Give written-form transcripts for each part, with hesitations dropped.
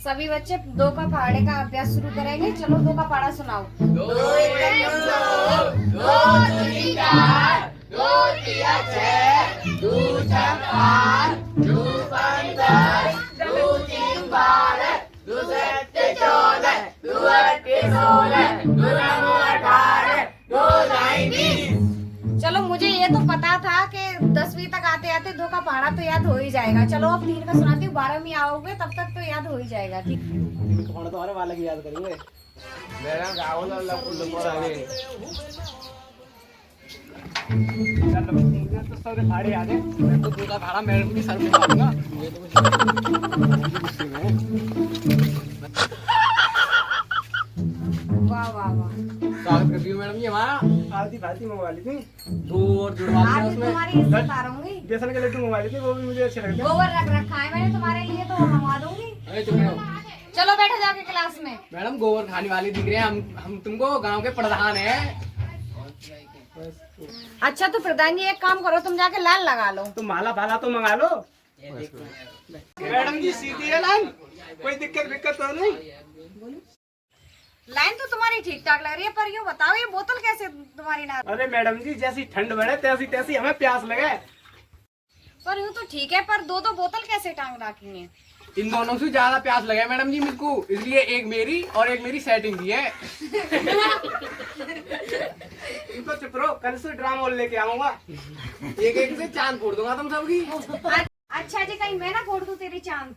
सभी बच्चे दो का पहाड़े का अभ्यास शुरू करेंगे। चलो दो का पहाड़ा सुनाओ। दो एकम दो, दो दूनी चार, दो तिया छह, दो छह पाँच, दो पाँच दस, दो तीन बारह, दो सत्ते 14, दो अट्ठे 16, दो नौ 18, दो ढाई 20। चलो मुझे ये तो पता था कि 10वीं तक आते आते दो का पहाड़ा तो याद हो ही जाएगा। चलो अब 3 का सुनाती हूँ, 12वीं आओगे तब तक तो याद हो ही जाएगा। ठीक, पहाड़ा तो हमारे वाले की याद करेंगे। मेरा गाँव वाला फुल पर आगे चल मुझे तो सारे पहाड़े याद है। मैं तो दो का पहाड़ा मैडम की सर पे मारूंगा। ये तो गुस्से में। वाह वाह वाह। स्वागत करती हूँ मैडम जी हमारा। आलती फालती मंगवा ली थी, दो और जुड़वा दिया आज उसमें। तुम्हारी इज्जत उतारूंगी। बेसन के लड्डू मंगवा ली थी, वो भी मुझे अच्छे लगते हैं। गोबर रख रखा है मैंने तुम्हारे लिए, तो मंगवा दूंगी। अरे चुप रहो चलो बैठो जाके क्लास में। मैडम, गोबर खाने वाली दिख रहे हैं। हम तुमको गांव के प्रधान हैं। अच्छा तो प्रधान जी एक काम करो, तुम जाके लाइन लगा लो। तो माला फाला तो मंगा लो। मैडम जी सीधी है लाइन, कोई दिक्कत तो नहीं। लाइन तो तुम्हारी ठीक ठाक लग रही है, पर यूँ बताओ ये बोतल कैसे तुम्हारी ना। अरे मैडम जी, जैसी ठंड बढ़े तैसी तैसी हमें प्यास लगे। पर यूँ तो ठीक है, पर दो दो बोतल कैसे टांग रखी है? इन दोनों से ज्यादा प्यास लगा है मैडम जी मुझको, इसलिए एक मेरी और एक मेरी सेटिंग की है। तो चुप रहो, कल से ड्रामा और लेके आऊंगा। एक एक से चांद फोड़ दूंगा तुम सबकी। अच्छा जी, कहीं मैं ना फोड़ दूं तेरी चांद।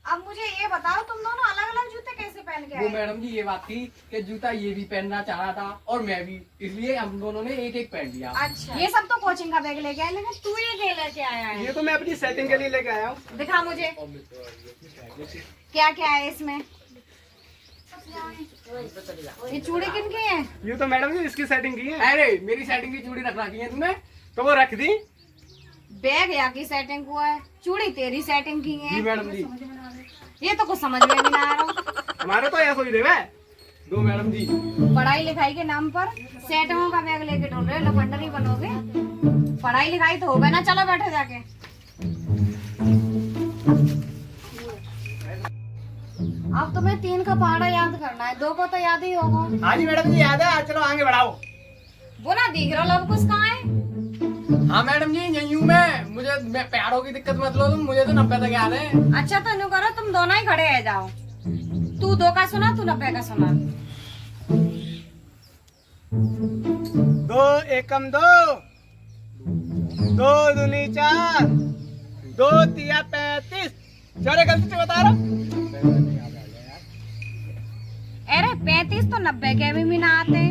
अब मुझे ये बताओ, तुम दोनों अलग अलग जूते कैसे पहन के वो आए? मैडम जी ये बात थी कि जूता ये भी पहनना चाह रहा था और मैं भी, इसलिए हम दोनों ने एक एक पहन लिया। अच्छा, ये सब तो कोचिंग का बैग लेके आए, लेकिन तू ये क्या लेके आया ये है? तो मैं अपनी सेटिंग के लिए लेके आया हूँ। दिखा मुझे क्या क्या है इसमें। ये चूड़ी किन की है? ये तो मैडम जी इसकी सेटिंग की है। अरे मेरी सेटिंग की चूड़ी रख रखी है तुमने। तो वो रख दी। बैग या की सेटिंग हुआ है, चूड़ी तेरी सेटिंग की है। जी मैडम जी। ये तो कुछ समझ में भी ना आ रहा। हमारे तो ऐसा ही देवे। दो मैडम जी। पढ़ाई लिखाई के नाम पर सेटों का बैग लेके ढूंढ रहे हो, लफंडरी बनोगे। पढ़ाई लिखाई तो होगा ना। चलो बैठो जाके। अब तुम्हें 3 का पहाड़ा याद करना है, 2 को तो याद ही होगा। हाँ जी मैडम जी याद है। चलो आगे बढ़ाओ। वो ना दिख रहा लब कुछ कहाँ है? हाँ मैडम जी यही हूँ मैं पैरों की दिक्कत मत लो तुम, मुझे तो 90 तक याद है। अच्छा तो यूँ करो, तुम दोनों ही खड़े रह जाओ। तू 2 का सुना, तू 90 का सुना। 2 एकम 2, 2 दूनी 4, 2 तिया 35। चौरे गलती से बता रहा हूँ। अरे 35 तो 90 के भी ना आते।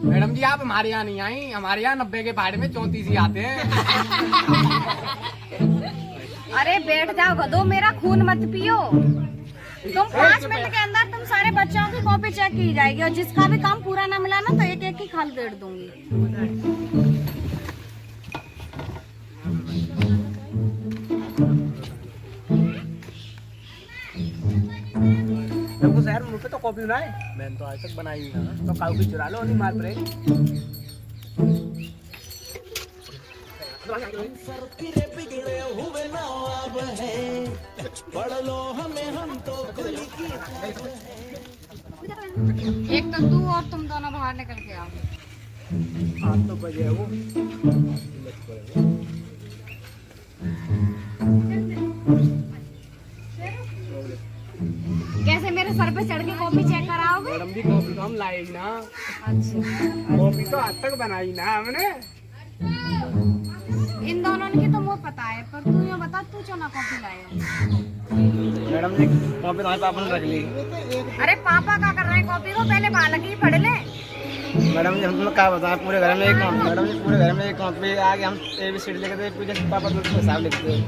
मैडम जी आप हमारे यहाँ नहीं आई, हमारे यहाँ 90 के पहाड़े में 34 ही आते हैं। अरे बैठ जाओ गधो, मेरा खून मत पियो। तुम 5 मिनट के अंदर तुम सारे बच्चों की कॉपी चेक की जाएगी, और जिसका भी काम पूरा ना मिला ना तो एक एक की खाल देड़ दूंगी। देखो शहर मुझ पे तो कॉपी ना है। मैंने तो आज तक बनाई ना। तो कॉपी चुरा लो, नहीं मार पड़ेगी। एक तो तू और तुम दोनों बाहर निकल के आओ। 8 तो बजे है वो। कैसे मेरे सर पे चढ़ के कॉपी चेक कराओगे? मैडम जी कॉपी तो हम लाए ही ना। अच्छा, कॉपी तो आज तक बनाई ना हमने। इन दोनों की तो मुझे पता है, पर तू ये बता, तू क्यों ना कॉपी लाए? मैडम जी कॉपी तो पापा ने रख ली। अरे पापा क्या कर रहे हैं कॉपी को? पहले बालक ही पढ़ ले। मैडम जी हम तुम्हें क्या बताएं, पूरे घर में एक कॉपी। मैडम जी पूरे घर में एक कॉपी आगे हम ABCD लिखते थे, पूरे पापा दूध का हिसाब लिखते हैं।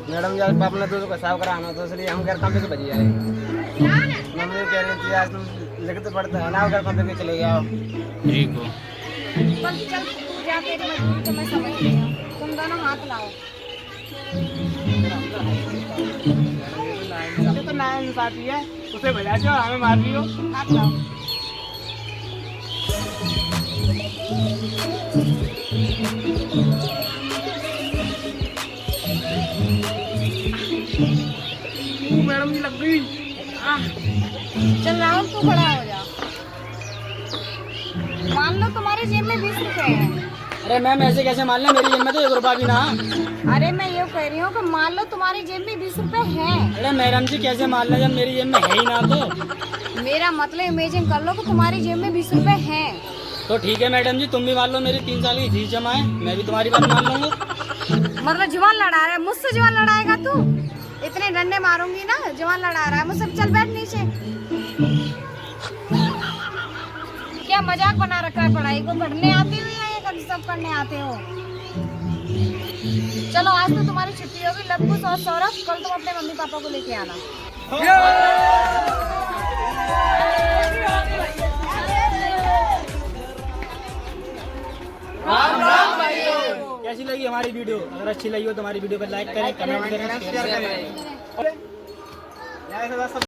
मैडम जी आज पापा ने दूध का हिसाब कराना, तो इसलिए हम घर कॉपी से बजी आए। मम्मी कह रही थी आज तुम लिखते पढ़ते हैं ना, घर कॉपी के चले जाओ। ठीक हो। चल तू जा, तेरी मजबूरी तो मैं समझ रही हूँ। तुम दोनों हाथ लाओ। ये तो ना इंसाफी है, उसे बजा दो, हमें मार रही हो। हाथ लाओ। चल राहुल तू खड़ा हो जा। मान लो तुम्हारी जेब में 20 रुपए है। अरे मैम ऐसे कैसे मान लें, मेरी जेब में तो 1 रुपया भी ना। अरे मैं ये कह रही हूँ कि मान लो तुम्हारी जेब में 20 रुपए है। अरे मैडम जी कैसे मान लें जब मेरी जेब में है ही ना। तो मेरा मतलब इमेजिन कर लो कि तुम्हारी जेब में 20 रुपए है। तो ठीक है मैडम जी, तुम भी मान लो मेरी 3 साल की फीस जमा है, मैं भी तुम्हारी बात मान लूंगा। मतलब जवान लड़ा रहा है मुझसे, जवान लड़ाएगा तू? इतने डंडे मारूंगी ना, जवान लड़ा रहा है मुझसे। चल बैठ नीचे। क्या मजाक बना रखा है पढ़ाई को? पढ़ने आती हो या ये सब करने आते हो? चलो आज तो तुम्हारी छुट्टी होगी लवकुश और सौरभ, कल तुम अपने मम्मी पापा को लेके आना। कैसी लगी हमारी वीडियो? अगर अच्छी लगी हो तो हमारी वीडियो पर लाइक करें, कमेंट करें, शेयर करें।